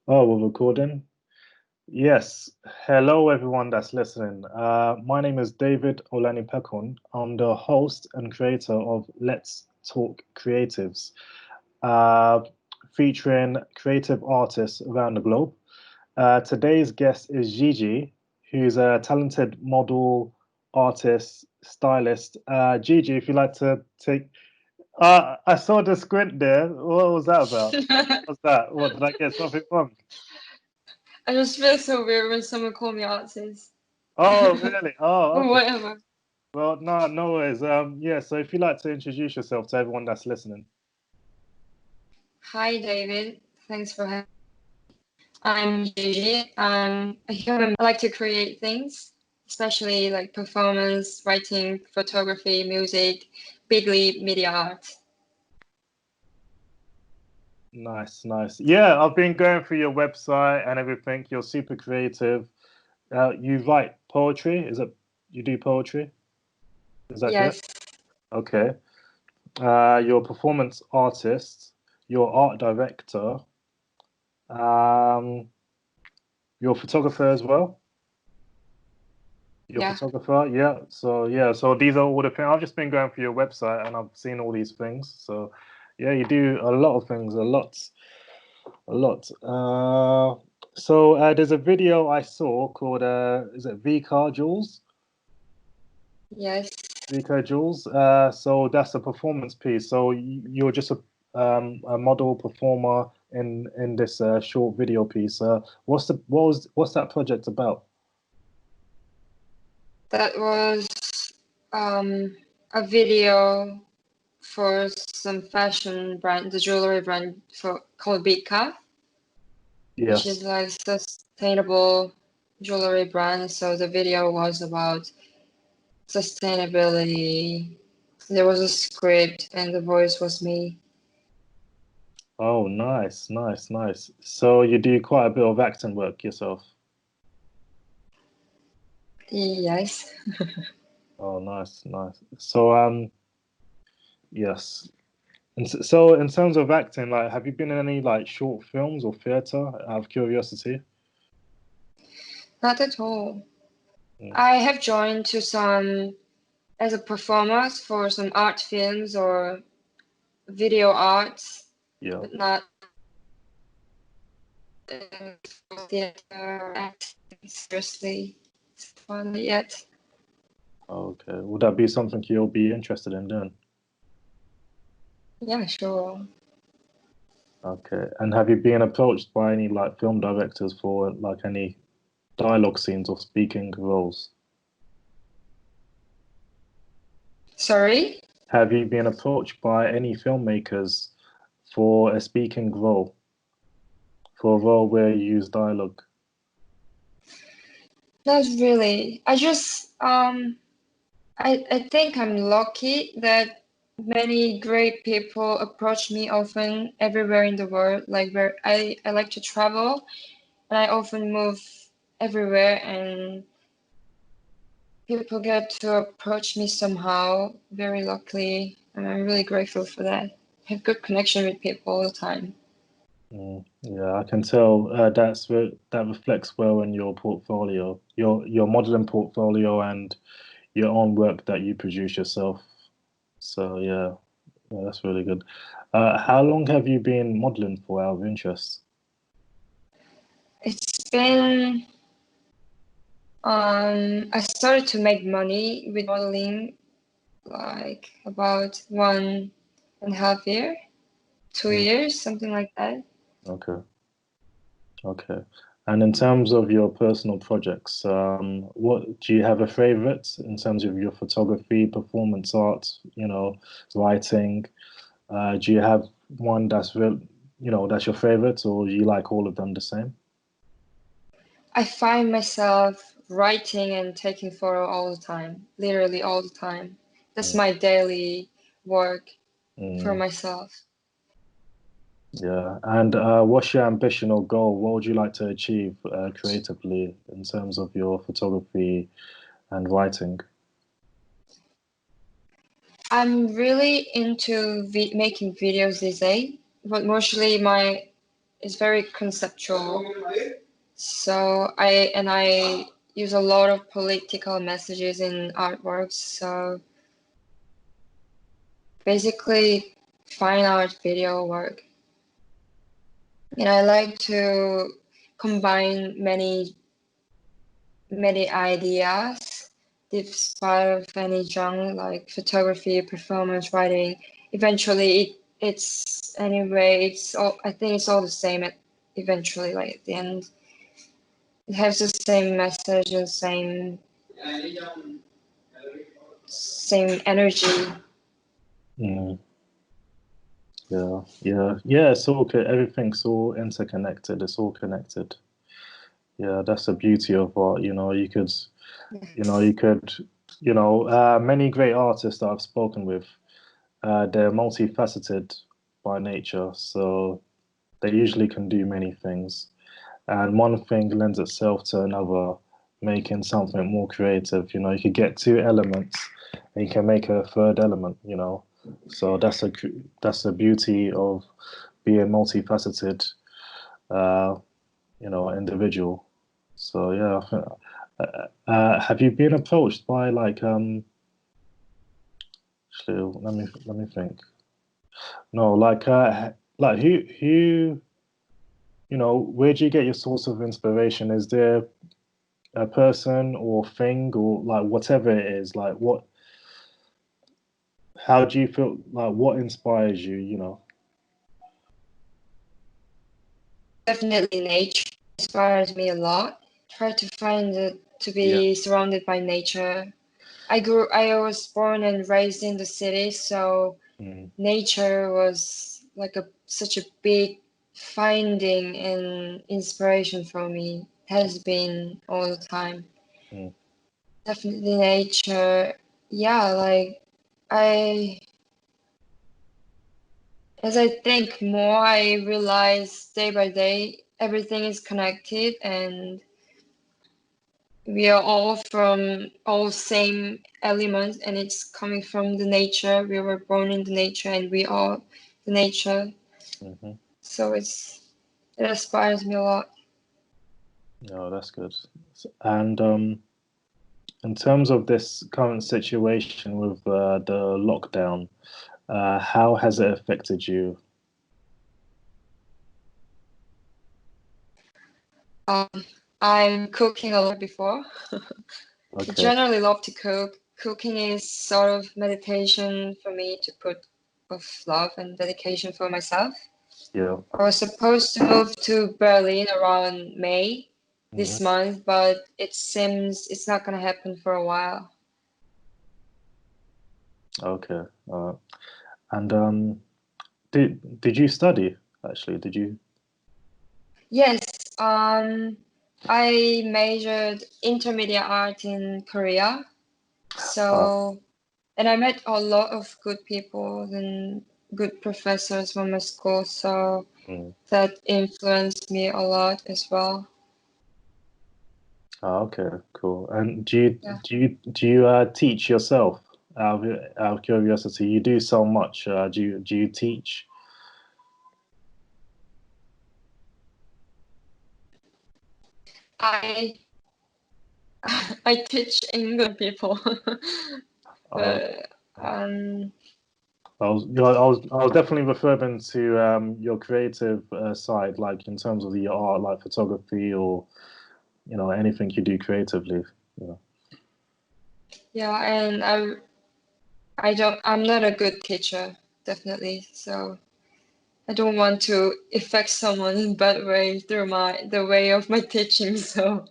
Oh, we're recording. Yes. Hello, everyone that's listening. My name is David Olanipekun. I'm the host and creator of Let's Talk Creatives, uh, featuring creative artists around the globe. Today's guest is Jiji, who's a talented model, artist, stylist. Gigi, if you'd like to take. I saw the squint there. What was that about? What's that? What did I get something wrong? I just feel so weird when someone call me artist. Oh, really? Oh, But okay. whatever. Well, no, no worries. Yeah. So if you'd like to introduce yourself to everyone that's listening. Hi, David. Thanks for having me. I'm Jiji. I'm a human. I like to create things, especially like performance, writing, photography, music, big leap, media art. Nice, nice. Yeah, I've been going through your website and everything. You're super creative. You write poetry. Is it you do poetry? Is that correct? Yes. Okay. You're a performance artist. You're art director. Um, you're a photographer as well. You're a Yeah. photographer, yeah. So yeah, so these are all the things. I've just been going through your website and I've seen all these things. So yeah, you do a lot of things, a lot, a lot. There's a video I saw called is it VCar Jules? Yes. VCar Jules. So that's a performance piece. So you're just a model performer in this short video piece. What's that project about? That was a video for some fashion brand, the jewelry brand for called Bika, which Yes. is like sustainable jewelry brand. So the video was about sustainability. There was a script and the voice was me. Oh, nice, nice, nice. So you do quite a bit of acting work yourself. Yes. Oh, nice, nice. Yes. So in terms of acting, like, have you been in any like short films or theater out of curiosity? Not at all. Mm, I have joined to some as a performer for some art films or video arts, yeah. but not in theater or acting seriously so far not yet. Okay. Would that be something you'll be interested in doing? Yeah, sure. Okay. And have you been approached by any like film directors for like any dialogue scenes or speaking roles? Sorry? Have you been approached by any filmmakers for a speaking role, for a role where you use dialogue? Not really. I think I'm lucky that many great people approach me often everywhere in the world. Like where I like to travel and I often move everywhere and people get to approach me somehow, very luckily, and I'm really grateful for that. I have good connection with people all the time. Yeah, I can tell that reflects well in your portfolio, your modeling portfolio and your own work that you produce yourself. So yeah, that's really good. How long have you been modeling for out of interest? It's been I started to make money with modeling like about 1.5 year, two Mm, years, something like that. okay, okay. And in terms of your personal projects, what do you have a favorite in terms of your photography, performance art, writing? Do you have one that's that's your favorite, or do you like all of them the same? I find myself writing and taking photo all the time, literally all the time. That's Mm, my daily work for mm, myself. yeah. And what's your ambition or goal? What would you like to achieve creatively in terms of your photography and writing? I'm really into making videos these days, but mostly my it's very conceptual. So I use a lot of political messages in artworks. So basically, fine art video work. And I like to combine many ideas, despite of any genre, like photography, performance, writing. Eventually, it's anyway. It's all. I think it's all the same. Eventually, like at the end, it has the same message and same energy. Mm. Yeah. It's all everything's all interconnected. It's all connected. Yeah, that's the beauty of art. Many great artists that I've spoken with, they're multifaceted by nature, so they usually can do many things. And one thing lends itself to another, making something more creative. You could get two elements and you can make a third element. So that's the beauty of being multifaceted, individual. So yeah, have you been approached by actually, let me think. No, like where do you get your source of inspiration? Is there a person or thing or like whatever it is? Like how do you feel? Like what inspires you? Definitely, nature inspires me a lot. Try to find it to Yeah. be surrounded by nature. I was born and raised in the city, so Mm, nature was like such a big finding and inspiration for me. Has been all the time. mm, Definitely nature. Yeah, like I as I think more, I realize day by day everything is connected and we are all from all same elements and it's coming from the nature. We were born in the nature and we are the nature. hmm So it inspires me a lot. No, that's good. And in terms of this current situation with the lockdown, how has it affected you? I'm cooking a lot before. I Okay. generally love to cook. Cooking is sort of meditation for me to put of love and dedication for myself. Yeah. I was supposed to move to Berlin around May hmm this month, but it seems it's not gonna happen for a while. Okay. And did you study actually? Did you? Yes, I majored intermediate art in Korea. Uh, So, and I met a lot of good people and good professors from my school. So mm. that influenced me a lot as well. Okay, cool. And do you Yeah. do you do you teach yourself out of curiosity? You do so much. Do you teach? I I teach English people, Uh, but um, I was definitely referring to your creative side, like in terms of the art, like photography or anything you do creatively. You know. yeah, and I'm not a good teacher, definitely. So I don't want to affect someone in bad way through the way of my teaching. So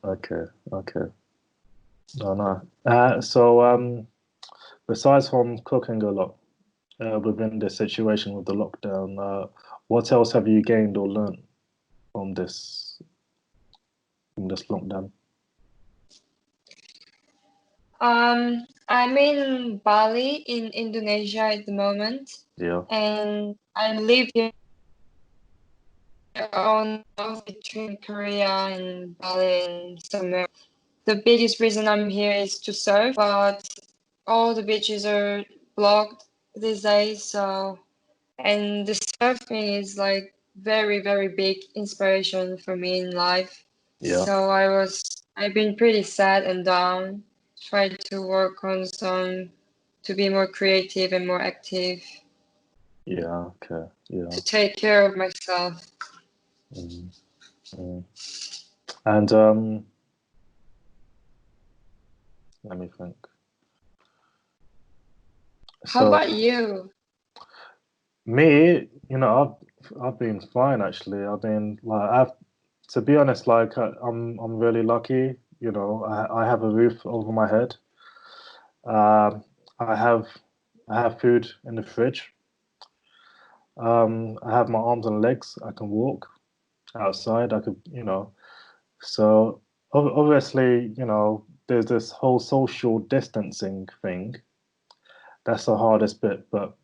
Okay, okay. No, no. So besides from cooking a lot within the situation with the lockdown, what else have you gained or learned from this lockdown? I'm in Bali in Indonesia at the moment, Yeah. and I live here on between Korea and Bali and somewhere. The biggest reason I'm here is to surf, but all the beaches are blocked these days. So, and the surfing is like very, very big inspiration for me in life. Yeah. So I've been pretty sad and down, tried to work on some, to be more creative and more active, Yeah. Okay. Yeah. to take care of myself. Mm, mm. And let me think. How So about you? me, I've been fine actually. I've been like I've to be honest, like I'm really lucky. I have a roof over my head. Um, I have I have food in the fridge. I have my arms and legs. I can walk outside. I could. So obviously, there's this whole social distancing thing. That's the hardest bit. But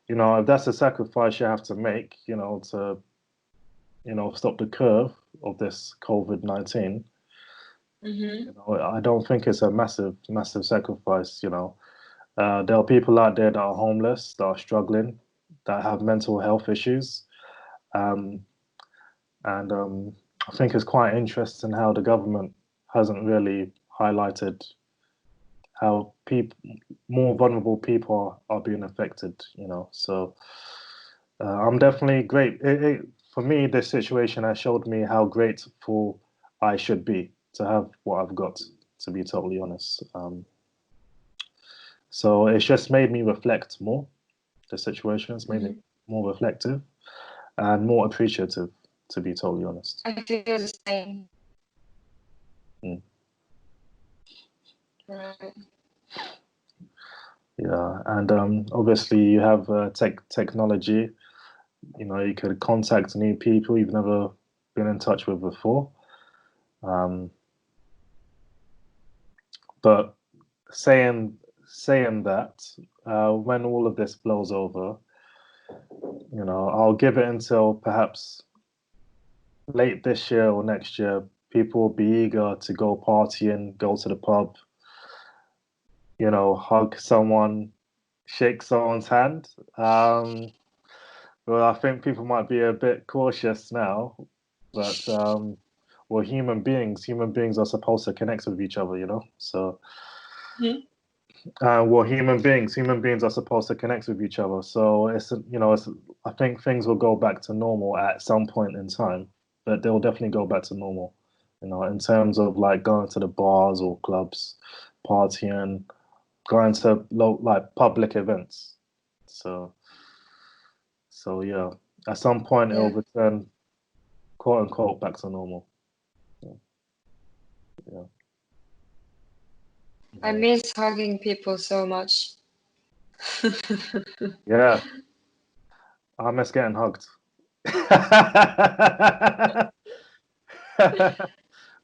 if that's a sacrifice you have to make, to stop the curve of this COVID-19. Mm-hmm. I don't think it's a massive sacrifice. There are people out there that are homeless, that are struggling, that have mental health issues. Um, and I think it's quite interesting how the government hasn't really highlighted how more vulnerable people are being affected. So I'm definitely great. For me, this situation has showed me how grateful I should be to have what I've got. To be totally honest, so it's just made me reflect more. The situation has made me Mm-hmm. more reflective and more appreciative. To be totally honest. I feel the same. Mm. Right. Yeah, and obviously you have technology. You could contact new people you've never been in touch with before. Um, but saying that, when all of this blows over, I'll give it until perhaps late this year or next year. People will be eager to go partying, go to the pub, hug someone, shake someone's hand. Well, I think people might be a bit cautious now, but well, human beings are supposed to connect with each other. So, Mm-hmm. well, human beings are supposed to connect with each other. So I think things will go back to normal at some point in time, but they'll definitely go back to normal. In terms of like going to the bars or clubs, partying, going to like public events. So, yeah, at some point it'll Yeah. return, quote unquote, back to normal. Yeah, yeah, I yeah. miss hugging people so much. Yeah, I miss getting hugged.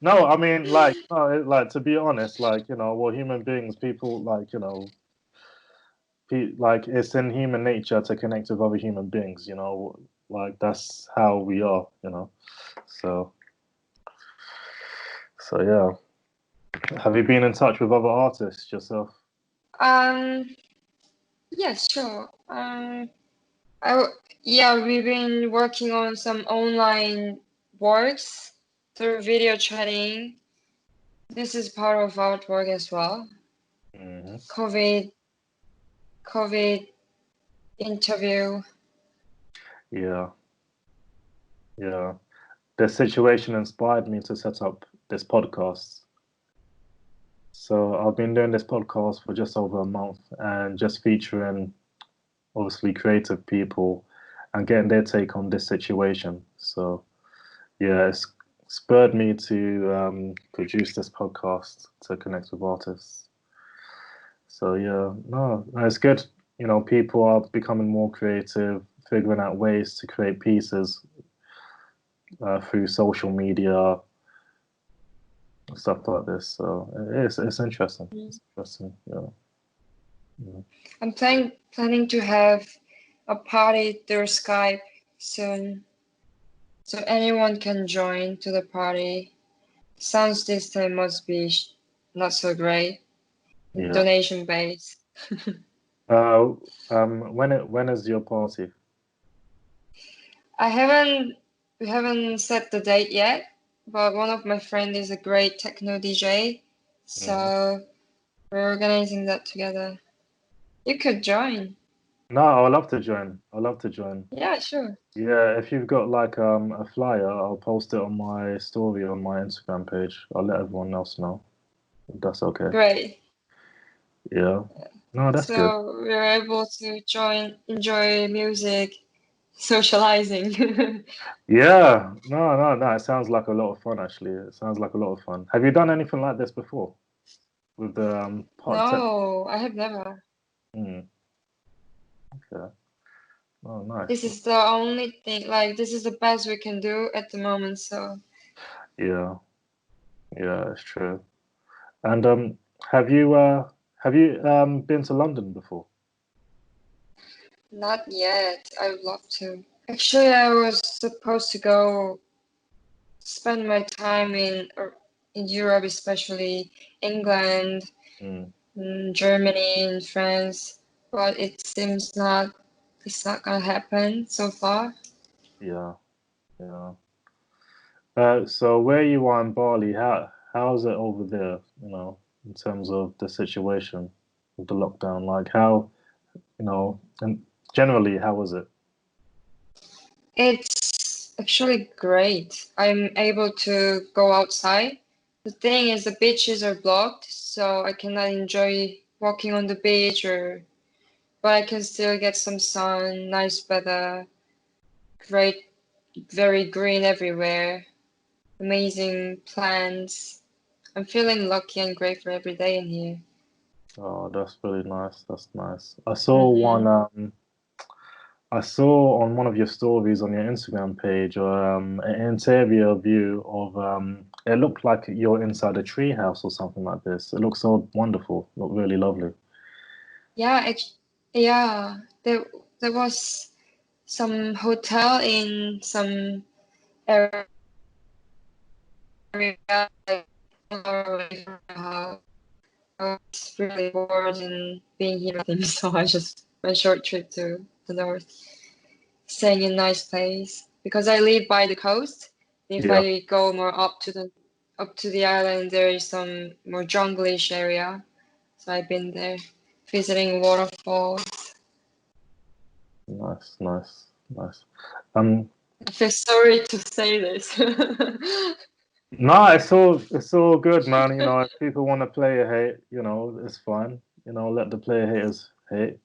No, I mean, like, no, like to be honest, like we're human beings. People like like it's in human nature to connect with other human beings. Like that's how we are. So yeah. Have you been in touch with other artists yourself? Um, yeah, sure. Yeah, we've been working on some online works through video chatting. This is part of artwork as well. Hmm. COVID, COVID interview. Yeah, yeah. The situation inspired me to set up this podcast. So I've been doing this podcast for just over a month and just featuring obviously creative people and getting their take on this situation. So yeah, it's spurred me to produce this podcast to connect with artists. So yeah, no, it's good. People are becoming more creative, figuring out ways to create pieces through social media, stuff like this. So it's interesting. It's interesting. Yeah. Yeah. I'm planning to have a party through Skype soon, so anyone can join to the party. Sounds this time must be not so great. Yeah. Donation based. Uh, when is your party? We haven't set the date yet, but one of my friends is a great techno DJ, Mhm. so we're organizing that together. You could join. No, I'd love to join. I'd love to join. Yeah, sure. Yeah, if you've got like a flyer, I'll post it on my story on my Instagram page. I'll let everyone else know. If that's okay. Great. Yeah. No, that's good. So we're able to enjoy music, socializing. Yeah. No. It sounds like a lot of fun, actually. It sounds like a lot of fun. Have you done anything like this before with the part tech? No, I have never. Hmm. Okay. Oh, This nice. is the only thing, like, this is the best we can do at the moment, so Yeah. Yeah, it's true. And have you been to London before? not yet. I would love to. Actually, I was supposed to go spend my time in Europe, especially England, Mm, Germany, and France, but it seems it's not gonna happen so far. yeah. Yeah. So where you are in Bali, how's it over there, in terms of the situation with the lockdown? Like and generally, how was it? It's actually great. I'm able to go outside. The thing is, the beaches are blocked, so I cannot enjoy walking on the beach but I can still get some sun, nice weather, great, very green everywhere, amazing plants. I'm feeling lucky and grateful every day in here. Oh, that's really nice. That's nice. I saw one. Mm-hmm. I saw on one of your stories on your Instagram page, an interior view of. It looked like you're inside a tree house or something like this. It looks so wonderful. Looked really lovely. Yeah, yeah. There was some hotel in some area like far away from my house. I was really bored and being here nothing, so I just went short trip to the north, staying in a nice place because I live by the coast. If Yeah. I go more up to the island, there is some more junglish area. So I've been there visiting waterfalls. Nice. Nice. Nice. Um, I feel sorry to say this. No, it's all good, man. If people want to play a hate, it's fine. Let the player haters hate.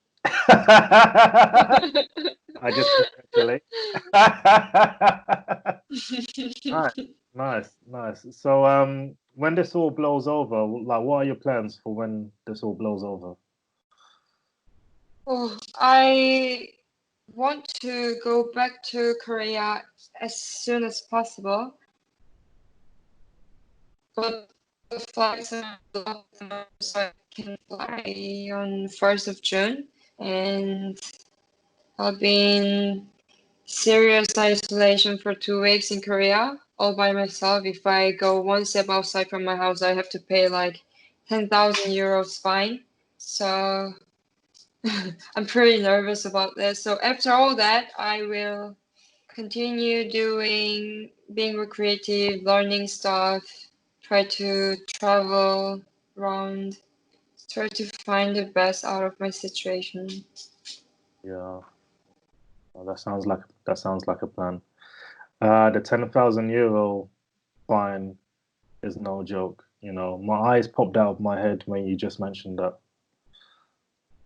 I just congratulate. Nice, nice. So, when this all blows over, like, what are your plans for when this all blows over? Oh, I want to go back to Korea as soon as possible, but the flights are blocked now, so I can fly on 1st of June, and I'll be in serious isolation for 2 weeks in Korea, all by myself. If I go one step outside from my house, I have to pay like 10,000 euros fine. So I'm pretty nervous about this. So after all that, I will continue being more creative, learning stuff, try to travel around, try to find the best out of my situation. Yeah, well, that sounds like a plan. The 10,000 euro fine is no joke. My eyes popped out of my head when you just mentioned that.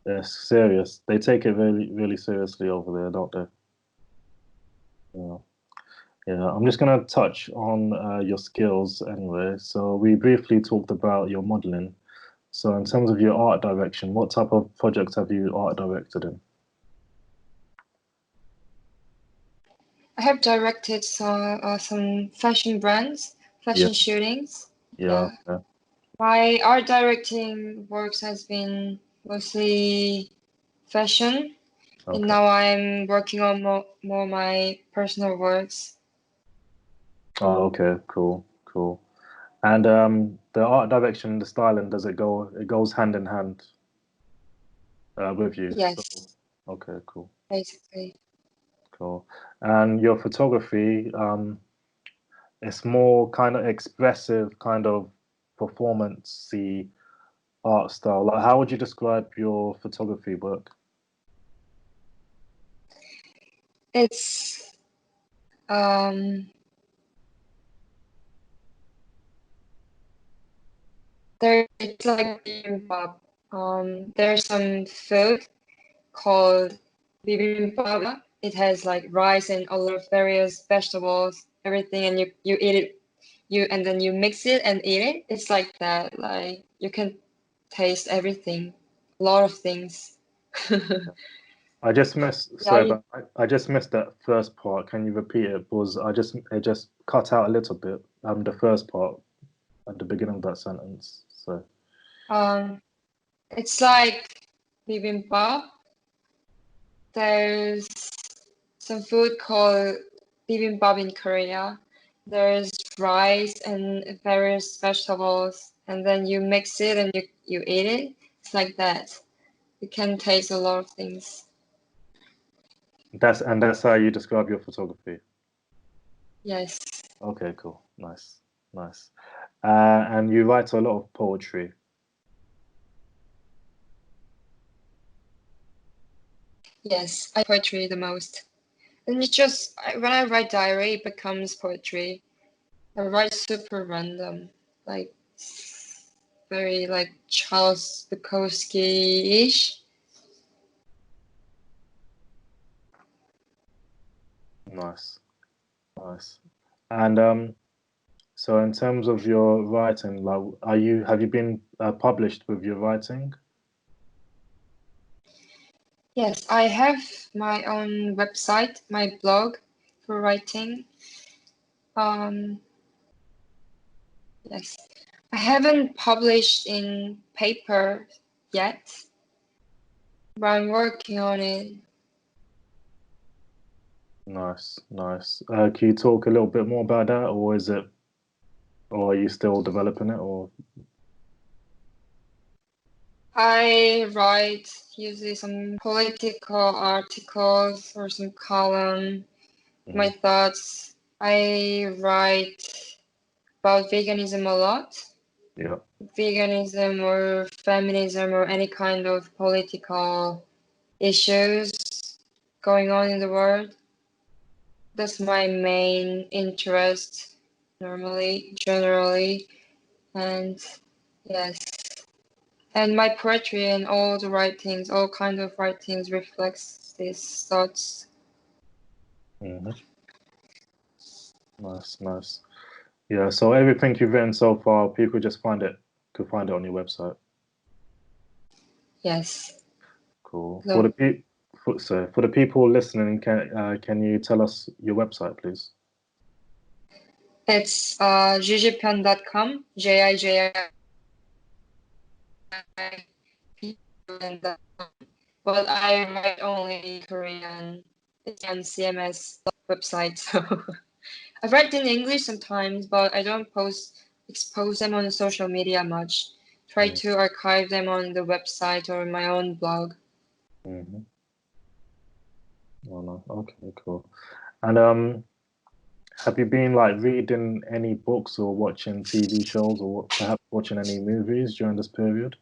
They're serious. They take it really, really seriously over there, don't they? Yeah. Yeah. I'm just gonna touch on your skills anyway. So we briefly talked about your modeling. So in terms of your art direction, what type of projects have you art directed in? I have directed some fashion brands, Yeah. fashion shootings. Yeah. Yeah. Okay. My art directing works has been mostly fashion, and Okay. now I'm working on more my personal works. Oh, okay. Cool. Cool. And the art direction, the styling, does it go? It goes hand in hand with you. So Yes, okay. Cool. basically. cool. And your photography, it's more kind of expressive, kind of performance-y art style. Like, how would you describe your photography work? It's it's like bibimbap. There's some food called bibimbap. It has like rice and a lot of various vegetables, everything, and you eat it. And then you mix it and eat it. It's like that. Like you can taste everything, a lot of things. I just missed. Yeah, Sorry, but I just missed that first part. Can you repeat it? Because it just cut out a little bit. The first part at the beginning of that sentence. So it's like bibimbap. There's some food called bibimbap in Korea. There's rice and various vegetables, and then you mix it and you eat it. It's like that. You can taste a lot of things. that's how you describe your photography. Yes. Okay, cool, nice, nice. And you write a lot of poetry. Yes, I poetry the most. And it's just when I write diary, it becomes poetry. I write super random, like very like Charles Bukowski-ish. Nice, nice. And so in terms of your writing, like, have you been published with your writing? Yes, I have my own website, my blog for writing. Yes, I haven't published in paper yet, but I'm working on it. Nice, nice. Can you talk a little bit more about that, or are you still developing it, or? I write usually some political articles or some column, my thoughts. I write about veganism a lot. Yeah. Veganism or feminism or any kind of political issues going on in the world. That's my main interest generally. And yes. And my poetry and all the writings, all kind of writings reflects these thoughts. Nice, nice. Yeah. So everything you've written so far, people just could find it on your website. Yes. Cool. So For the people listening, can you tell us your website, please? it's jijipen.com, JIJI, but I write only Korean. It's on CMS website, so I write in English sometimes, but I don't expose them on social media much. Try to archive them on the website or my own blog. Oh no. Okay, cool. And have you been like reading any books or watching TV shows or perhaps watching any movies during this period?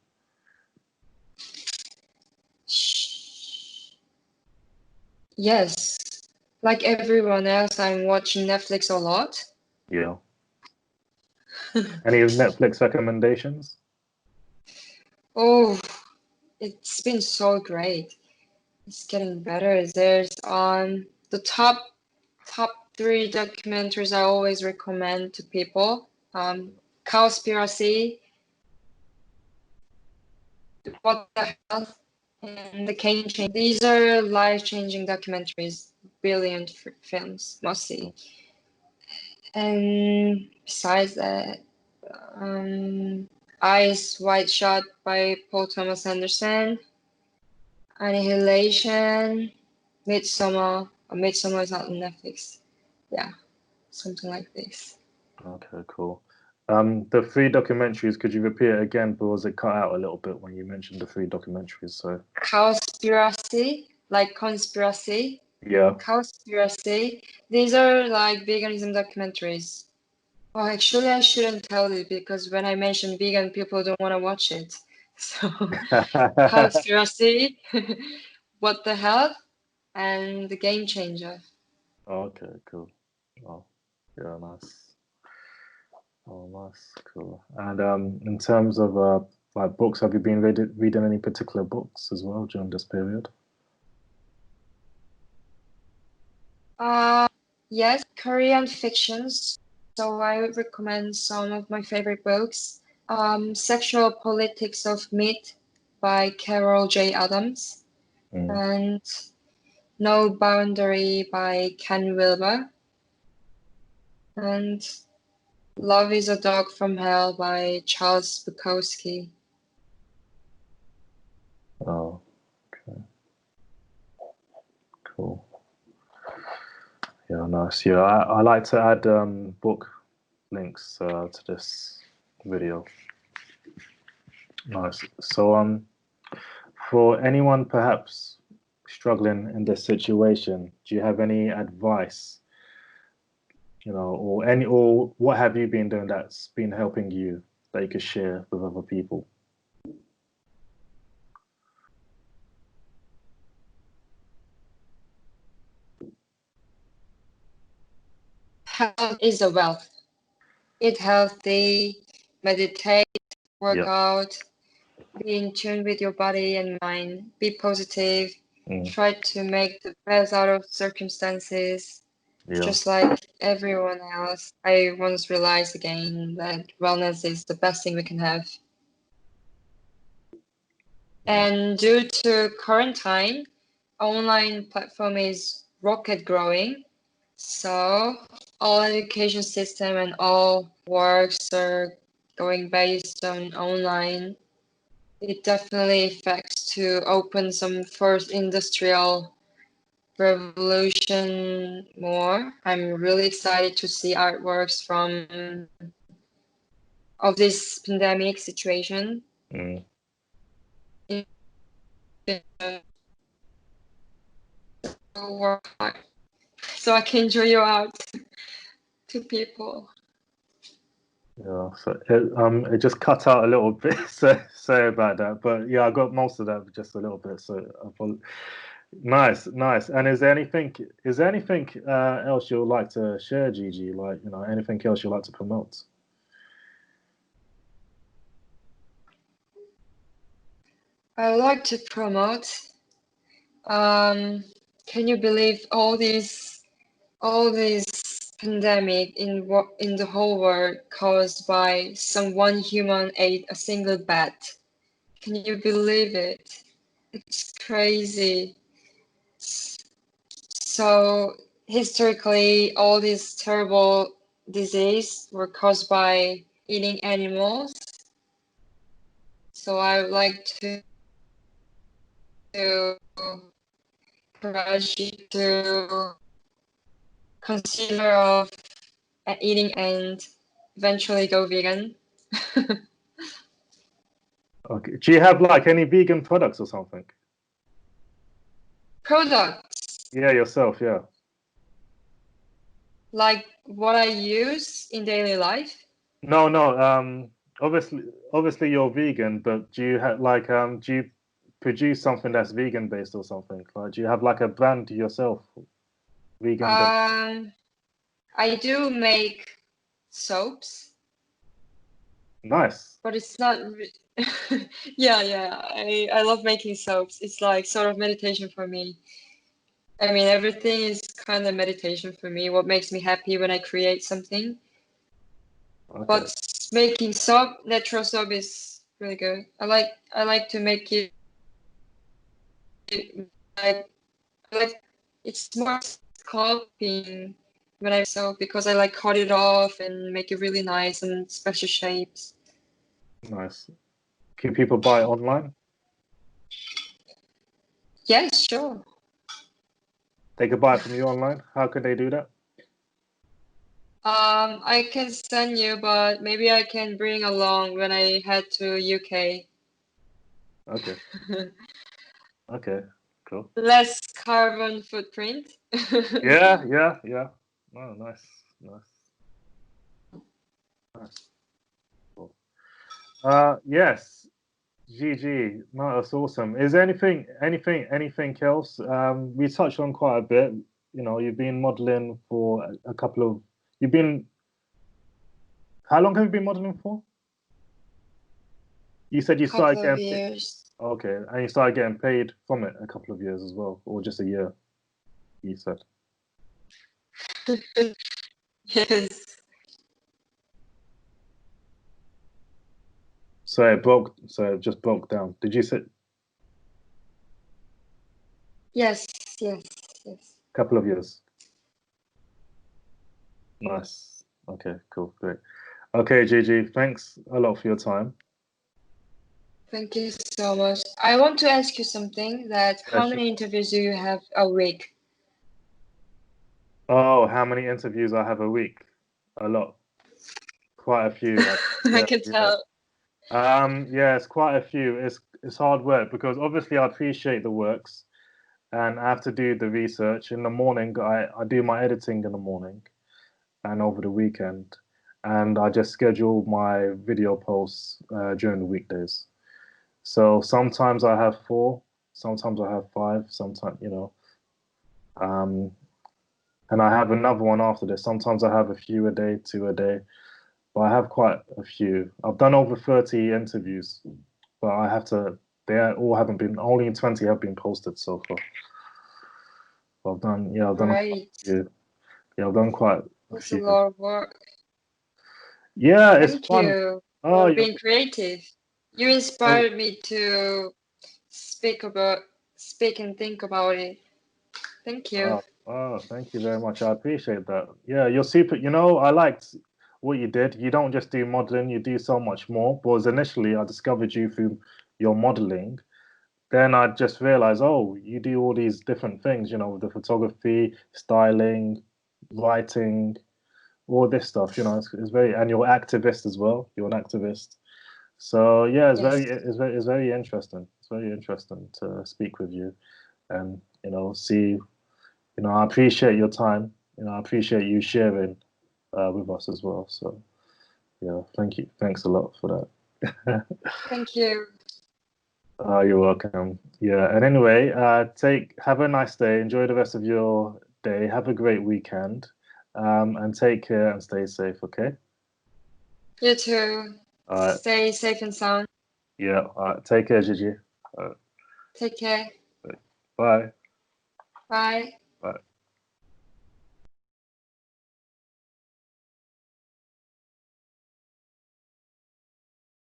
Yes, like everyone else, I'm watching Netflix a lot. Yeah. Any Netflix recommendations? Oh, it's been so great. It's getting better. There's the top three documentaries I always recommend to people. Cowspiracy, What the Health, and The Game Change. These are life-changing documentaries, brilliant films, must see. And besides that, Eyes Wide Shut by Paul Thomas Anderson, Annihilation, Midsummer. Midsummer is not on Netflix. Yeah, something like this. Okay, cool. The three documentaries, could you repeat it again? Because it cut out a little bit when you mentioned the three documentaries. So Cowspiracy, like conspiracy. Yeah. Cowspiracy. These are like veganism documentaries. Oh, actually, I shouldn't tell it because when I mention vegan, people don't want to watch it. So, Cowspiracy, What the Hell, and The Game Changer. Okay, cool. Oh, yeah, nice. Oh, nice, cool. And in terms of like books, have you been reading any particular books as well during this period? Uh, yes, Korean fictions. So I would recommend some of my favorite books. Sexual Politics of Meat by Carol J. Adams, Mm. and No Boundary by Ken Wilber, and Love is a Dog from Hell by Charles Bukowski. Oh, okay, cool. Yeah, nice. Yeah, I like to add book links to this video. Nice. So for anyone perhaps struggling in this situation, do you have any advice, or what have you been doing that's been helping you that you could share with other people? Health is a wealth. Eat healthy, meditate, work Yeah. out, be in tune with your body and mind, be positive, Mm, try to make the best out of circumstances, yeah. just like everyone else. I once realized again that wellness is the best thing we can have. Yeah. And due to quarantine, online platform is rocket growing. So all education system and all works are going based on online. It definitely affects to open some first industrial revolution more. I'm really excited to see artworks from of this pandemic situation. Mm. Work hard so I can enjoy you out to people. Yeah, so it just cut out a little bit. So sorry about that, but yeah, I got most of that, just a little bit. So nice, nice. And is there anything else you'd like to share, Gigi? Like, anything else you'd like to promote? I would like to promote. Can you believe all these pandemic in the whole world caused by some one human ate a single bat? Can you believe it? It's crazy. So historically, all these terrible disease were caused by eating animals. So I would like to encourage you to consider of eating and eventually go vegan. Okay. Do you have like any vegan products or something? Products Yeah, yourself. Yeah. like what I use in daily life. No, no. Obviously you're vegan, but do you have like do you produce something that's vegan based or something? Like, do you have like a brand yourself, vegan based? Um, I do make soaps, Nice. but it's not. Yeah, yeah. I love making soaps. It's like sort of meditation for me. I mean, everything is kind of meditation for me. What makes me happy when I create something. Okay. But making soap, natural soap is really good. I like to make it like like it's more sculpting when I soap because I like cut it off and make it really nice and special shapes. Nice. Can people buy it online? Yeah, sure. They could buy it from you online. How could they do that? I can send you, but maybe I can bring along when I head to UK. Okay. Okay. Cool. Less carbon footprint. Yeah, yeah, yeah. Oh, nice, nice, nice. Cool. Yes, GG. No, that's awesome. Is there anything else? We touched on quite a bit. You know, you've been modeling for a couple of. You've been. How long have you been modeling for? You said you started Couple of getting paid. years. Okay, and you started getting paid from it a couple of years as well, or just a year, you said. Yes. So it just broke down. Did you say Yes, yes, yes. a couple of years? Nice. Okay, cool, great. Okay, Gigi, thanks a lot for your time. Thank you so much. I want to ask you something that Yeah, how sure. many interviews do you have a week? Oh, how many interviews I have a week? A lot. Quite a few. I Yeah, can yeah. tell. Yeah, it's quite a few. It's hard work because obviously I appreciate the works and I have to do the research in the morning. I do my editing in the morning and over the weekend, and I just schedule my video posts during the weekdays. So sometimes I have four, sometimes I have five, sometimes um, and I have another one after this. Sometimes I have a few a day, two a day, but I have quite a few. I've done over 30 interviews, but I have to. They all haven't been. Only 20 have been posted so far. I've done quite Great. a few. Yeah, I've done quite a That's a few. lot of work. Yeah, it's Thank fun. you Oh, for you're, being creative. You you're, inspired me to speak and think about it. Thank you. thank you very much. I appreciate that. Yeah, you're super. You know, I liked what you did. You don't just do modeling, you do so much more. Because initially, I discovered you through your modeling. Then I just realized, oh, you do all these different things, you know, the photography, styling, writing, all this stuff, you know, it's very, and you're activist as well. You're an activist. So yeah, Yes. it's very interesting. It's very interesting to speak with you and, you know, see, you know, I appreciate your time. You know, I appreciate you sharing with us as well. So yeah, thank you. Thanks a lot for that. Thank you. You're welcome. Yeah, and anyway, have a nice day. Enjoy the rest of your day. Have a great weekend, and take care and stay safe. Okay. You too. All right. Stay safe and sound. Yeah. All right. Take care, Gigi. All Take care. right. Bye. Bye. Bye.